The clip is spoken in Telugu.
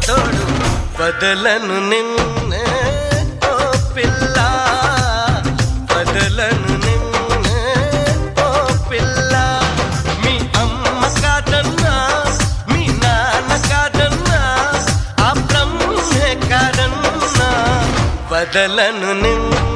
తోడు వదలను నిన్నే ఓ పిల్ల, వదలను నిన్నే ఓ పిల్ల. మీ అమ్మ కాదన్నా, మీ నాన్న కాదన్నా, ఆ బ్రహ్మే కాదన్నా, వదలను నిన్నే